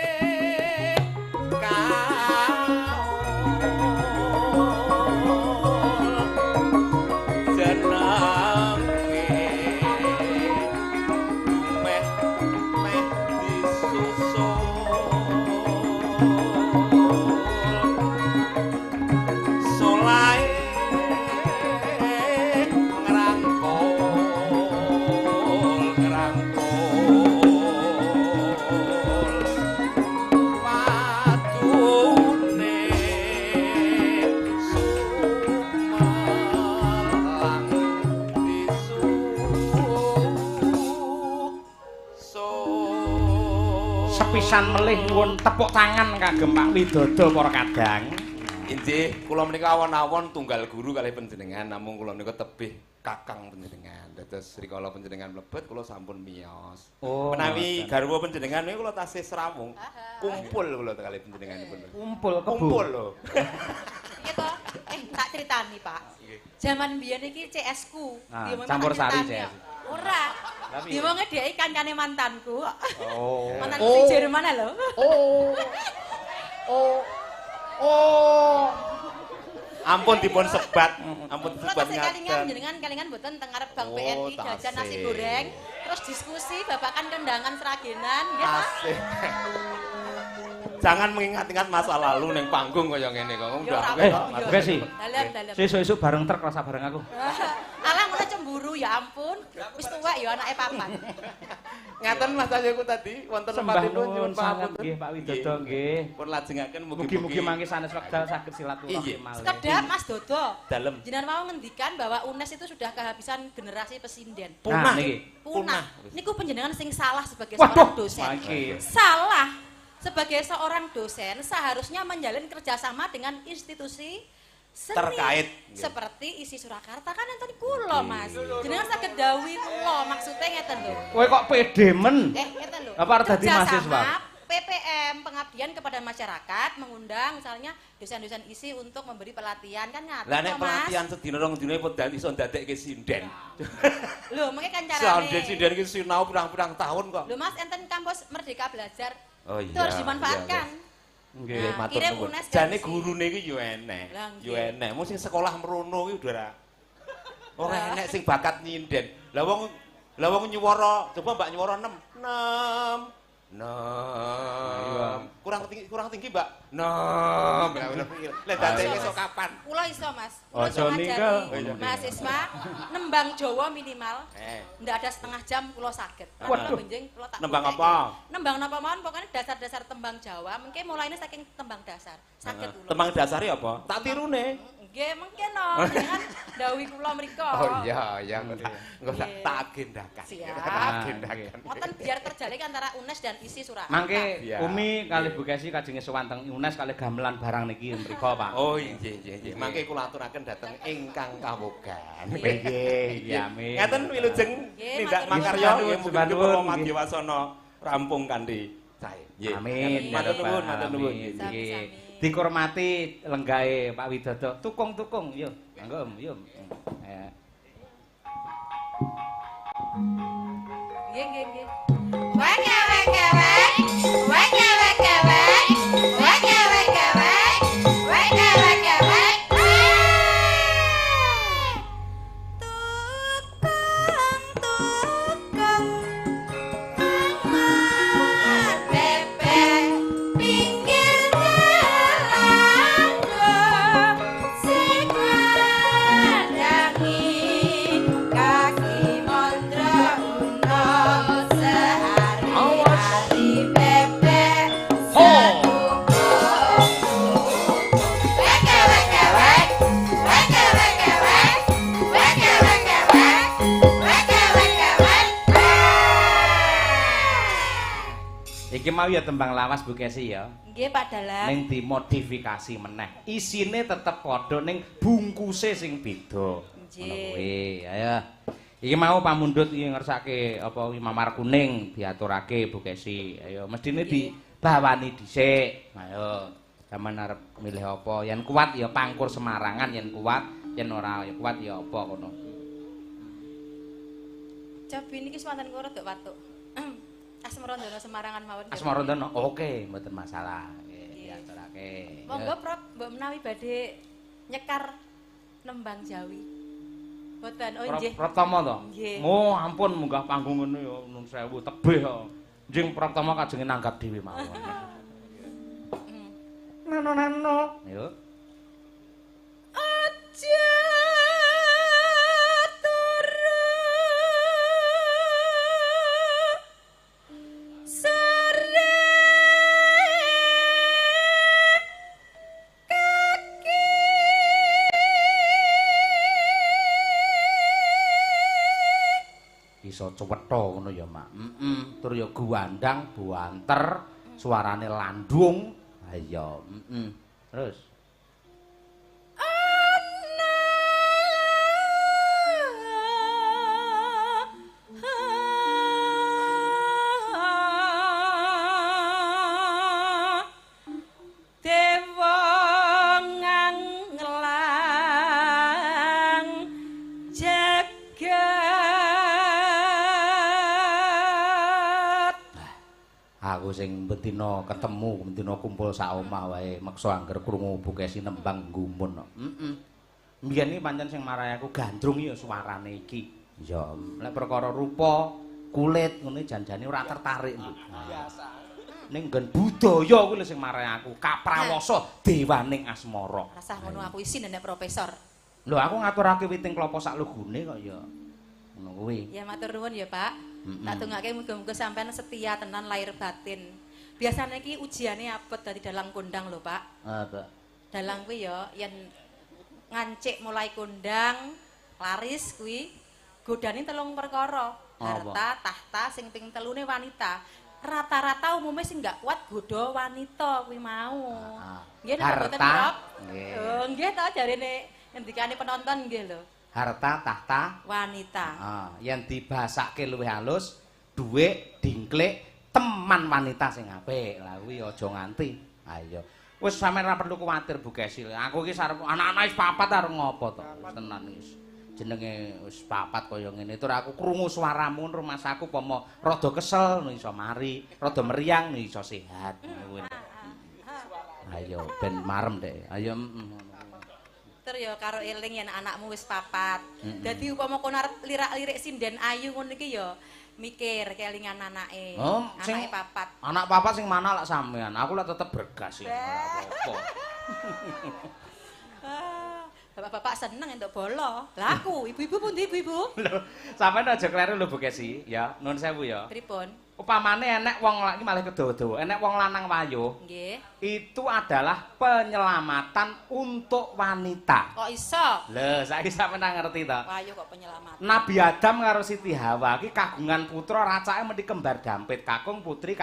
Speaker 1: sepisan melih nyuwun tepuk tangan kagem Pak Widodo para kadang.
Speaker 3: Inggih, kula menika awon-awon tunggal guru kalih panjenengan, namung kula menika tebih kakang panjenengan. Dados rikala panjenengan mlebet kula sampun miyos. Menawi garwa panjenengan niku kula tasih srawung. Kumpul kula kalih panjenenganipun.
Speaker 1: Kumpul
Speaker 3: lho.
Speaker 2: Iya toh? tak critani, Pak. Zaman biyen iki CS ku.
Speaker 1: Nah,
Speaker 2: Dia memang
Speaker 1: campur
Speaker 2: tak
Speaker 1: sari
Speaker 2: critani,
Speaker 1: CS.
Speaker 2: kok. Ora. Dia mau ngedeki kancane mantanku.
Speaker 1: Oh.
Speaker 2: Mantanku sing Jerman lho.
Speaker 1: Oh.
Speaker 3: Ampun dipun sebat. Ampun
Speaker 2: Kula
Speaker 3: sebat
Speaker 2: tasih kalingan
Speaker 3: ngaten.
Speaker 2: jenengan kalingan mboten teng ngarep Bank
Speaker 3: Oh,
Speaker 2: BNI jajan nasi
Speaker 3: tasih.
Speaker 2: goreng, terus diskusi babakan kendangan seragenan, nggih Pak.
Speaker 3: Asik. Jangan mengingat-ingat masa lalu ning panggung kaya ngene kok.
Speaker 2: Ya ora
Speaker 1: Eh,
Speaker 2: apa-apa,
Speaker 1: oke sih.
Speaker 2: Dalem.
Speaker 1: Sesuk-esuk bareng truk rasa bareng aku.
Speaker 2: Alah mulai cemburu ya ampun. Wis tuwek ya anake papat.
Speaker 3: Ngaten Mas Ayoku tadi wonten
Speaker 1: Sembah
Speaker 3: lepatipun
Speaker 1: nuwun
Speaker 3: nyuwun
Speaker 1: sanget
Speaker 3: pangapunten.
Speaker 1: nggih Pak Widodo nggih.
Speaker 3: Pun lajengaken
Speaker 1: Mugi-mugi mangke sanes wekdal saged silaturahmi
Speaker 3: Iya.
Speaker 1: malih.
Speaker 2: Sekedap Mas Dodo.
Speaker 3: Dalem.
Speaker 2: Jenengan mau ngendikan bahwa UNES itu sudah kehabisan generasi pesinden.
Speaker 1: Nah, niki.
Speaker 2: Punah. Niku panjenengan sing salah sebagai
Speaker 1: Waduh,
Speaker 2: seorang dosen.
Speaker 1: mangke.
Speaker 2: Salah. Sebagai seorang dosen seharusnya menjalin kerjasama dengan institusi seni.
Speaker 3: Terkait.
Speaker 2: Seperti isi Surakarta kan enten kula, Mas. Jenengan saged dawuhi kula maksudnya ngeten lho.
Speaker 1: Kowe kok pede men?
Speaker 2: Ngeten lho.
Speaker 1: Apa arep dadi
Speaker 2: Kerjasama
Speaker 1: mahasiswa?
Speaker 2: PPM pengabdian kepada masyarakat mengundang misalnya dosen-dosen isi untuk memberi pelatihan kan ngaten
Speaker 3: Lah nek
Speaker 2: to, Mas.
Speaker 3: pelatihan sedina rong dina podal iso ndadekke sinden.
Speaker 2: Lho, mengke kan
Speaker 3: Sinden
Speaker 2: carane.
Speaker 3: sinden iki sinau pirang-pirang tahun kok.
Speaker 2: Lho, Mas, enten kampus Merdeka Belajar.
Speaker 3: Oh
Speaker 2: Itu harus dimanfaatkan.
Speaker 3: Nggih,
Speaker 2: Nah,
Speaker 3: matur
Speaker 2: kirim
Speaker 3: nuwun.
Speaker 2: UNES
Speaker 3: Jane
Speaker 2: dari
Speaker 3: gurune iki yo enek.
Speaker 2: Lah,
Speaker 3: Yo
Speaker 2: nggih.
Speaker 3: enek. Mung sing sekolah mrono iki udah ora enek sing bakat nyinden. Lah wong nyuwara, coba Mbak nyuwara 6. 6. Kurang tinggi, Mbak. 6. Lah dadeke esuk kapan?
Speaker 2: Kula iso, Mas.
Speaker 1: Oh,
Speaker 2: Kula iso
Speaker 1: ninggal.
Speaker 2: ngajari mahasiswa nembang Jawa minimal.
Speaker 3: Eh.
Speaker 2: Ndak ada setengah jam kula saged.
Speaker 1: Waduh.
Speaker 2: Benjing kula tak
Speaker 3: Nembang
Speaker 2: bukti.
Speaker 3: apa?
Speaker 2: Nembang napa mawon pokoknya dasar-dasar tembang Jawa. Mengke mulainya saking tembang dasar. Saged kula.
Speaker 3: Tembang dasare apa? Tak tirune.
Speaker 2: Nggih, mengke no. Jangan dawuhi kula mriku.
Speaker 3: Oh iya, engko tak
Speaker 2: Nggih.
Speaker 3: tak agendakan.
Speaker 2: Siap.
Speaker 3: Tak agendakan.
Speaker 2: Ngoten biar terjalin antara UNES dan isi Surakarta.
Speaker 1: Mangke
Speaker 3: Iya.
Speaker 1: Umi kali Bu Kesi kajenge sowan teng UNES kali gamelan barang niki mriku, Pak.
Speaker 3: Oh nggih. Mangke kula aturaken dhateng ingkang kawogan.
Speaker 1: Nggih, ya amin.
Speaker 3: Ngaten wilujeng
Speaker 2: Nggih,
Speaker 3: tindak
Speaker 2: matur
Speaker 3: makarya
Speaker 1: nuwun.
Speaker 3: nggih
Speaker 1: Sembah
Speaker 3: mugi-mugi
Speaker 1: nuwun,
Speaker 3: para
Speaker 1: nggih.
Speaker 3: Madyawasana rampung kanthi sae. Nggih.
Speaker 1: Amin.
Speaker 3: Matur nuwun, matur nuwun.
Speaker 1: Amin.
Speaker 2: Sami-sami.
Speaker 1: Nggih. Dikurmati lenggahe Pak Widodo. Tukung-tukung, yo. Mangga, yo. Ya.
Speaker 2: Nggih. Wake wake wake. Wake wake wake. Wake wake wake. Wake wake wake. Tukang Mang Pepe pinggir jalan sing ngandangi kaki mondro uno sehari-hari Pepe weke weke wek weke weke wek weke weke wek weke weke wek.
Speaker 1: Iki mau ya tembang lawas Bu Kesi ya.
Speaker 2: Nggih Pak Dalang.
Speaker 1: Ning dimodifikasi meneh. Isine tetep padha ning bungkuse sing beda.
Speaker 2: Nggih.
Speaker 1: Ngono kuwi. Ayo. Iki mau pamundhut iki ngersake apa mamar kuning diaturake Bu Kesi. Ayo mestine dibawani dhisik. Ayo. Sampeyan arep milih apa? Yen kuat ya pangkur Semarangan, yen kuat, yen ora ya kuat ya apa kono.
Speaker 2: Cobi niki swanten kula rada watuk. Asmarandono Semarangan mawon.
Speaker 1: Asmarandono. Oke, mboten masalah. Nggih, diaturake.
Speaker 2: Monggo Prof, mbok menawi badhe nyekar nembang Jawi. Boten, oh nggih.
Speaker 1: Pratama to?
Speaker 2: Nggih.
Speaker 1: Oh, ampun munggah panggung ngene ya nun sewu tebih kok. Njing Pratama kajenge nanggap dhewe mawon. Nano. Yo.
Speaker 2: Aja turu sore kaki
Speaker 1: Iso cewetha ngono ya, Mak. Tur ya guandang, buanter, suarane landung. Ha iya, Terus
Speaker 2: Dewa nganglan
Speaker 1: aku sing betina ketemu, betina kumpul sak omah wae meksa angger krungu Bukesi nembang gumun. Mbiyen iki pancen sing marai aku gandrung ya suarane iki. Ya, lek perkara rupa, kulit ngene janjane ora tertarik. Biasa. Ning nggon budaya kuwi lho sing marai aku kaprawasa dewaning asmara.
Speaker 2: Rasah ngono aku isin nek profesor.
Speaker 1: Lho aku ngaturake witing klapa sak lugune kok ya. Ngono kuwi.
Speaker 2: Ya matur nuwun ya, Pak. Tak dongake muga-muga sampean setia tenan lahir batin. Biasane iki ujiane apet dadi dalang kondang lho, Pak.
Speaker 1: Apa?
Speaker 2: Dalang kuwi ya yen ngancik mulai kondang, laris kuwi godane 3 perkara. Harta, tahta, sing ping 3ne wanita. Rata-rata umumnya sing nggak kuat godo wanita kuwi mau. Nggih nek mboten Prof. Nggih. Oh, nggih ta jarene ngendikane penonton nggih lho.
Speaker 1: Harta, tahta,
Speaker 2: wanita.
Speaker 1: Yen dibasake luwih halus, dhuwit, dingklik, teman wanita sing apik. Lah kuwi aja nganti. Ayo. Wis sampeyan ora perlu kuwatir Bu Kesil. Aku iki sarep anak-anak wis 4 arep ngopo to? Wis tenan wis. Jenenge wis 4 kaya ngene. Tur aku krungu swaramu rumah aku upama rada kesel iso mari, rada meriang iso sehat. Ayo ben marem Dek. Ayo.
Speaker 2: Tur ya karo eling yen anakmu wis 4. Dadi upama kono arep lirak-lirik sinden ayu ngono iki ya mikir kelingan anake. Anake 4.
Speaker 1: Anak 4 sing mana lak sampean. Aku lak tetep bergas ya. Apa.
Speaker 2: Bapak-bapak seneng entuk bola. Lah aku, ibu-ibu pundi ibu-ibu?
Speaker 1: Lho, sampean aja kleru lho Bu Kesi, ya. Nuwun sewu ya.
Speaker 2: Pripun?
Speaker 1: Upamane enek wong iki malah kedawa-dawa, enek wong lanang wayuh.
Speaker 2: Nggih.
Speaker 1: Itu adalah penyelamatan untuk wanita.
Speaker 2: Kok iso?
Speaker 1: Lho, saiki sampeyan ngerti to.
Speaker 2: Wayuh kok penyelamatan.
Speaker 1: Nabi Adam karo Siti Hawa iki kagungan putra, racake mesti kembar dampit, kakung putri,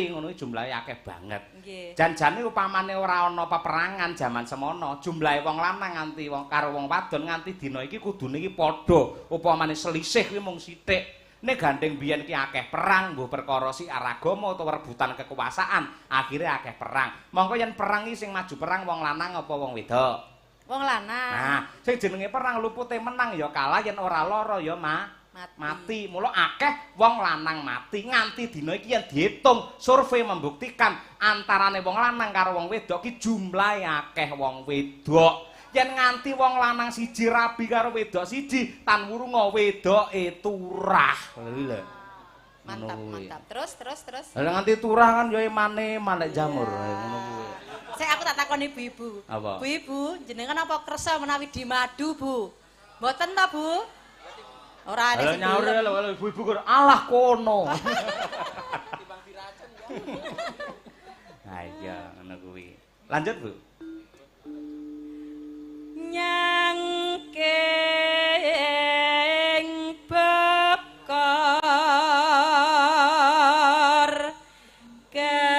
Speaker 1: ngono jumlahe akeh banget.
Speaker 2: Nggih.
Speaker 1: Janjane upamane ora ana peperangan jaman semono, jumlahe wong lanang nganti wong karo wong wadon nganti dina iki kudune iki padha. Upamane selisih kuwi mung sithik. Nek gandeng biyen ki akeh perang, mbuh perkara siar agama utawa rebutan kekuasaan, akhirnya akeh perang. Mongko yen perang iki sing maju perang wong lanang apa wong wedok?
Speaker 2: Wong lanang.
Speaker 1: Nah, sing jenenge perang lupute menang ya kalah yen ora lara ya mati. Mula akeh wong lanang mati nganti dina iki yen diitung survei membuktikan antarane wong lanang karo wong wedok ki jumlahe akeh wong wedok. Yen nganti wong lanang siji rabi karo wedok siji tan wurunga wedoke turah. Lho.
Speaker 2: Mantap. Terus.
Speaker 1: Lah nganti turah kan ya emane manek jamur ngono kuwi.
Speaker 2: Saya aku tak takoni ibu-ibu.
Speaker 1: Apa?
Speaker 2: Bu ibu, jenengan apa kersa menawi di madu, Bu? Mboten ta, Bu? Ora ada sing
Speaker 1: nyaur lho ibu-ibu kok alah kono.
Speaker 2: Timbang diracun ya.
Speaker 1: Nah iya ngono kuwi. Lanjut, Bu.
Speaker 2: Nyangking bekor kencanane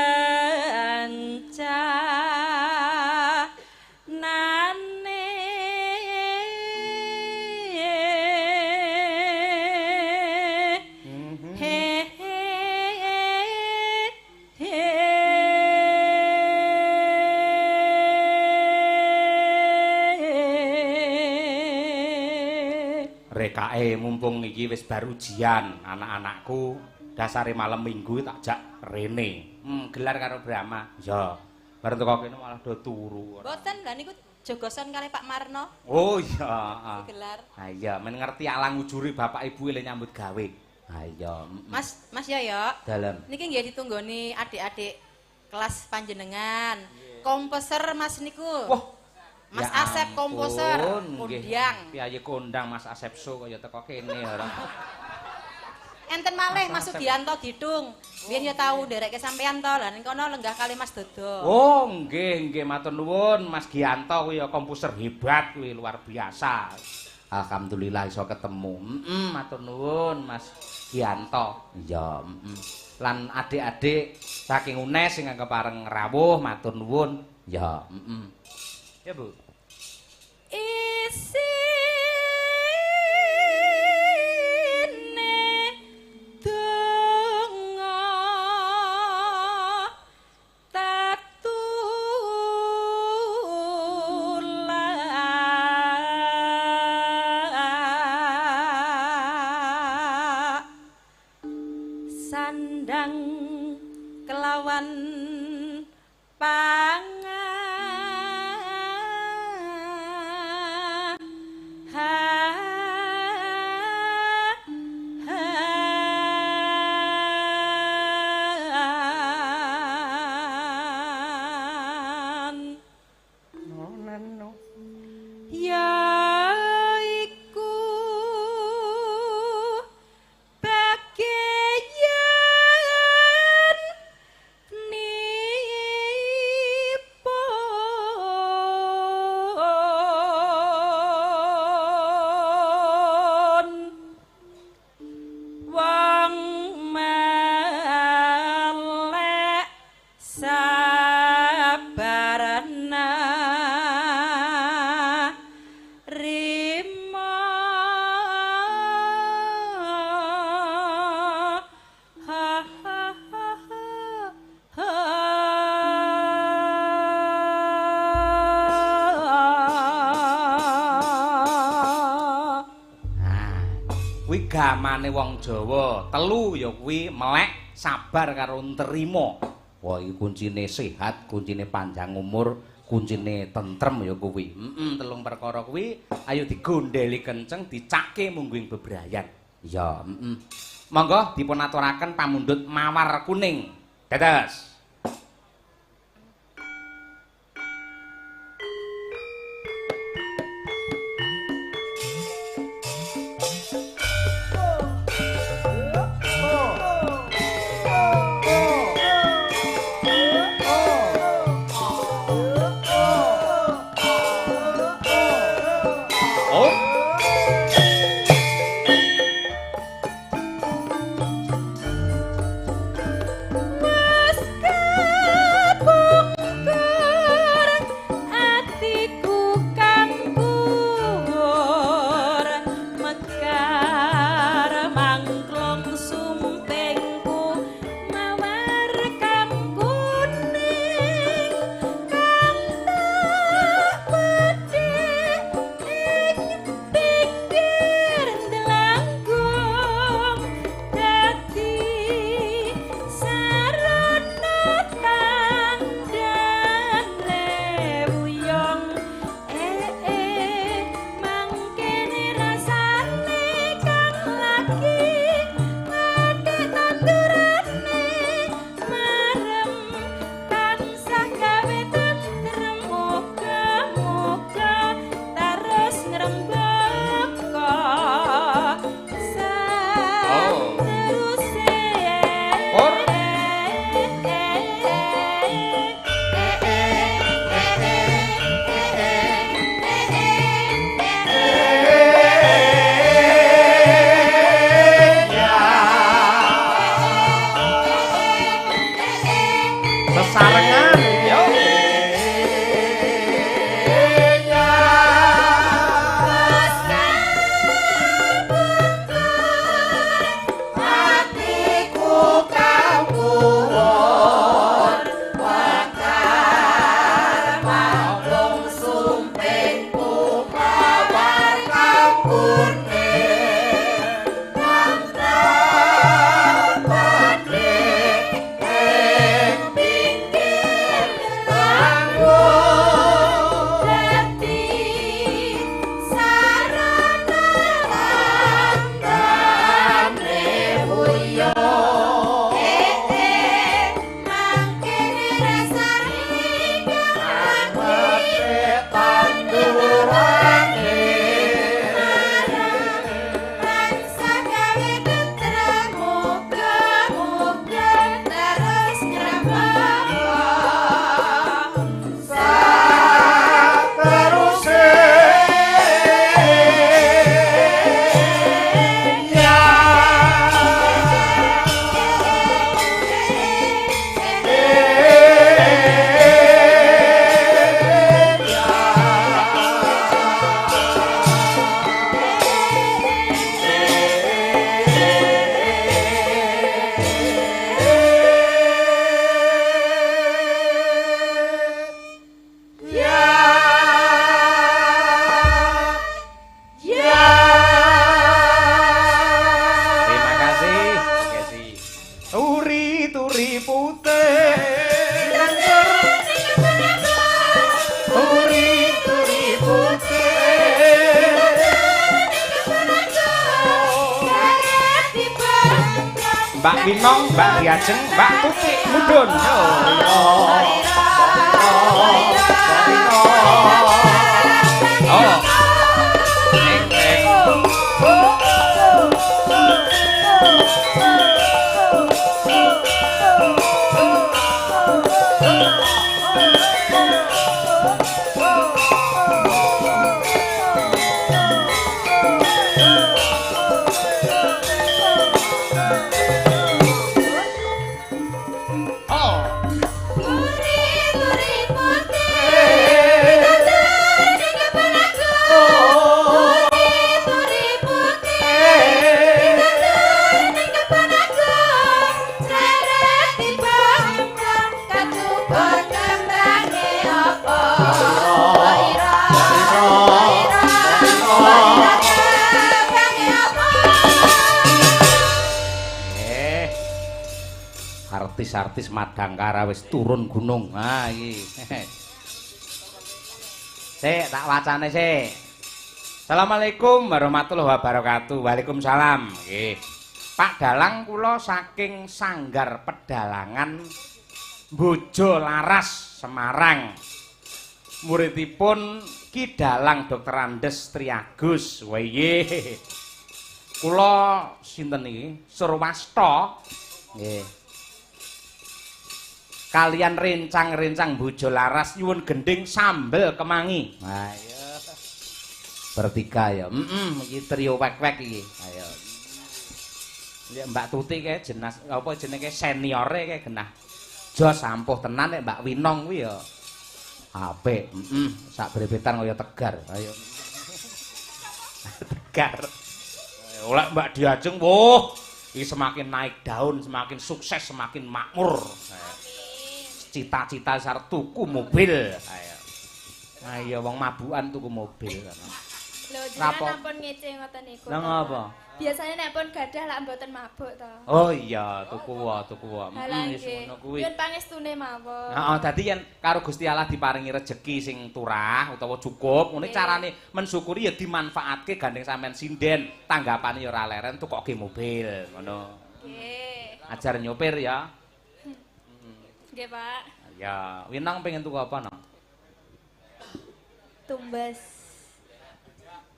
Speaker 1: Rekake mumpung iki wis baru ujian anak-anakku dasare malam minggu tak jak rene gelar karo Brahma ya bareng teko kene malah do turu
Speaker 2: Mboten lha niku jogosan kali Pak Marno
Speaker 1: oh iya
Speaker 2: gelar
Speaker 1: iya men ngerti alang ujuri bapak ibu le nyambut gawe iya
Speaker 2: Mas Yoyo
Speaker 1: dalem
Speaker 2: niki nggih ditunggoni adik-adik kelas panjenengan komposer Mas niku
Speaker 1: wah
Speaker 2: Mas
Speaker 1: ya
Speaker 2: Asep komposer kondang.
Speaker 1: Piye kondang Mas Asep so kaya teko kene ora.
Speaker 2: Enten malih Mas Sugianto Didung. Biyen ya tau ndereke sampean to, lah ning kono lenggah kali Mas Dodo.
Speaker 1: Oh, nggih matur nuwun Mas Gianto kuwi ya komposer hebat kuwi luar biasa. Alhamdulillah iso ketemu. Matur nuwun Mas Gianto. Iya, Lan adik-adik saking UNES sing kepareng rawuh matur nuwun. Ya, Ya, Bu.
Speaker 2: Isine donga tatulak sandang yaiku bagéyan nipun wong melek sabarna rima ha ha ha ha
Speaker 1: Kuwi gamane wong Jawa, telu ya kuwi melek, sabar karo nrimo. Wah, iki kuncine sehat, kuncine panjang umur, kuncine tentrem ya kuwi. Telung perkara kuwi ayo digondheli kenceng, dicake mungguing bebrayan. Iya, Monggo dipun aturaken pamundhut mawar kuning. Dados. Mbak Winong, Mbak Diajeng, Mbak Tuti Mudun. Yo. artis-artis Madangkara wis turun gunung. Ha iki. Sik tak wacane sik. Assalamualaikum warahmatullahi wabarakatuh. Waalaikumsalam. Nggih. Pak Dalang kula saking Sanggar Pedalangan Bojo Laras Semarang. Muridipun Ki Dalang Dr. Andes Triagus. Weye. Kula sinten iki? Surwasta. Nggih. Kalian rencang-rencang Bojo Laras nyuwun gending sambel kemangi. Ayo. Bertiga ya. Iki trio wek-wek iki. Ayo. Ya Mbak Tuti kae jenas apa jenenge seniore kae genah. Jos ampuh tenan nek Mbak Winong kuwi ya. Apik. Sak brebetan kaya Tegar. Ayo. Tegar. Oleh Mbak Diajeng, woh, iki semakin naik daun, semakin sukses, semakin makmur. Cita-cita sarep tuku mobil. Ayo. Ayo wong mabukan tuku mobil.
Speaker 4: Lho, jenengan ampun ngece ngoten niku.
Speaker 1: Lah ngapa?
Speaker 4: Biasanya nek pun gadah lak mboten mabuk to.
Speaker 1: Oh iya, tuku wae.
Speaker 4: Wis ngono kuwi. Yen pangestune mawon.
Speaker 1: Heeh, dadi yen karo Gusti Allah diparingi rejeki sing turah utawa cukup, ngene carane mensyukuri ya dimanfaatke gandeng sampean sinden, tanggapane ya ora leren tukoke mobil, ngono.
Speaker 4: Nggih.
Speaker 1: Ajar nyopir ya.
Speaker 4: Nggih, Pak.
Speaker 1: Ya, Winang pengen tuku apa, no?
Speaker 4: Tumbas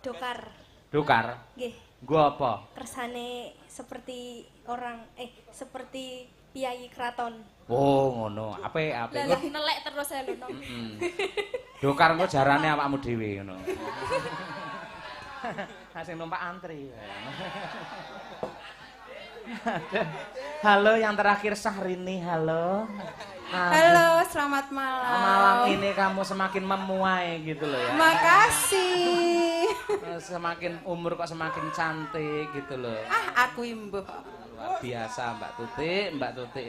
Speaker 4: dokar.
Speaker 1: Dokar.
Speaker 4: Nggih.
Speaker 1: Gua apa?
Speaker 4: Kersane seperti seperti piyayi keraton.
Speaker 1: Oh, ngono. Apik.
Speaker 4: Lah nelek terus ya lho.
Speaker 1: Dokar engko jarane awakmu dhewe ngono. Sing numpak antri. Halo yang terakhir Syahrini, halo.
Speaker 5: Halo, selamat malam.
Speaker 1: Malam ini kamu semakin memuai gitu loh ya.
Speaker 5: Makasih.
Speaker 1: Semakin umur kok semakin cantik gitu loh.
Speaker 5: Ah, aku imbuh.
Speaker 1: Luar biasa Mbak Tuti.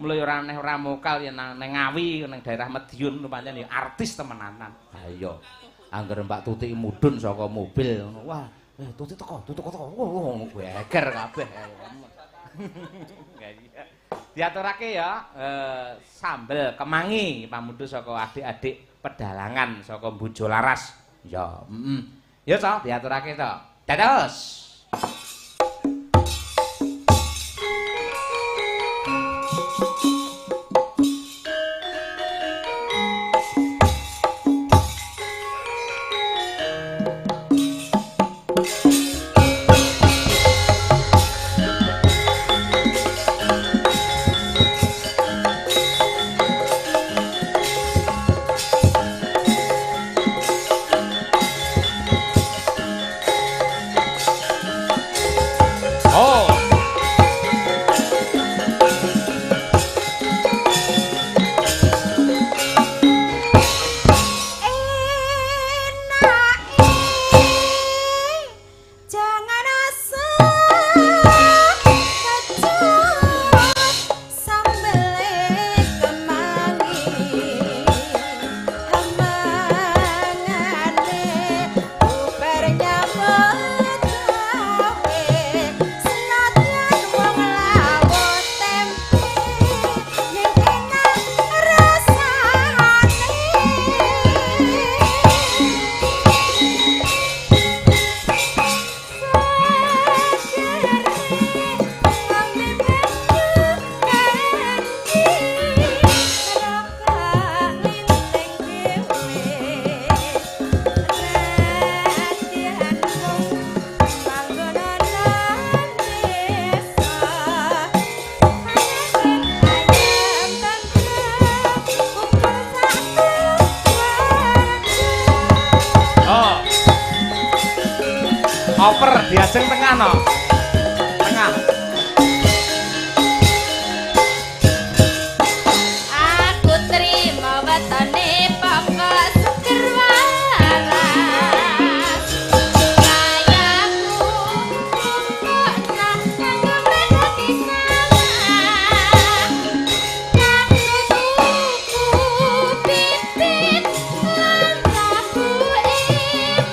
Speaker 1: Mulai ora aneh ora mokal ya nang Ngawi nang daerah Madiun pancen ya artis temenanan. Ayo. Angger Mbak Tuti mudhun saka mobil ngono. Wah, Tuti teko. Wah, geger kabeh. Diaturake ya sambel kemangi pamudu saka adik-adik pedalangan saka Bojo Laras. Ya, Ya toh diaturake toh. Dados. Oper diajeng tengah no. Tengah.
Speaker 4: Aku terima wetone pokok seger waras. Kayaku kok nang ngomong di sana. Aku tuku bibit lan tahu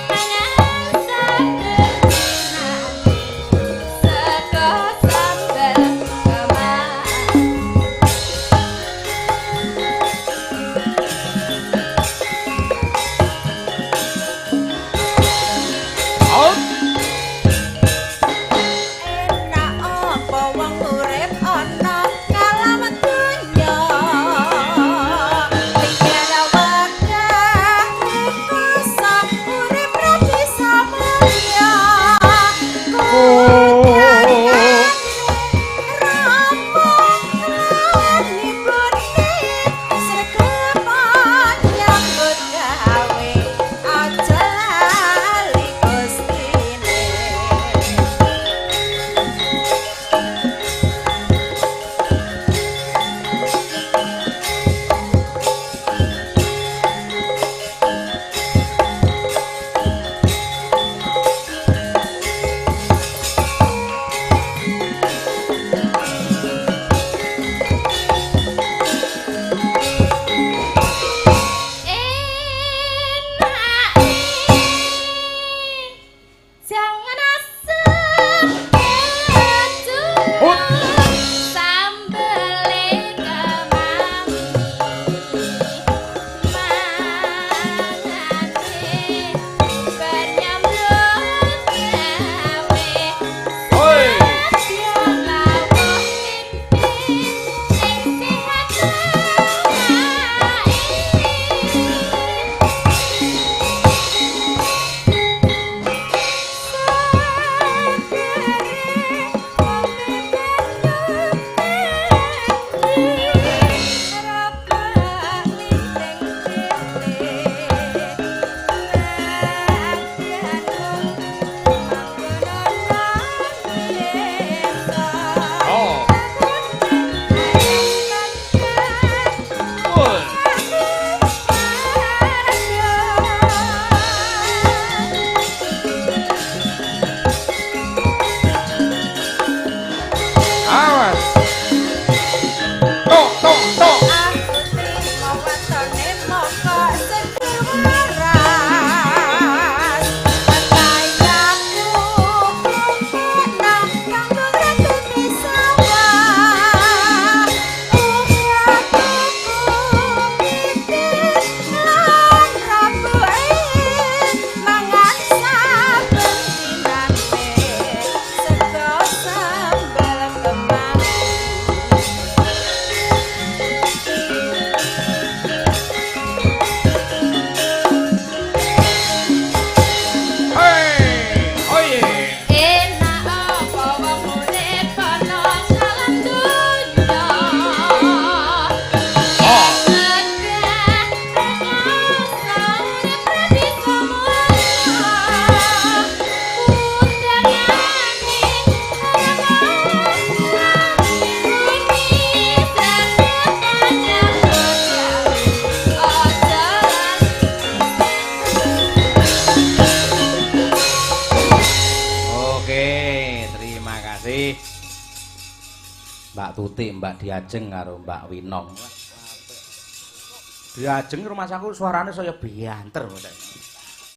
Speaker 4: mangan saben.
Speaker 1: Mbak Tuti, Mbak Diajeng karo Mbak Winong. Diajeng rumah saku suarane saya bianter.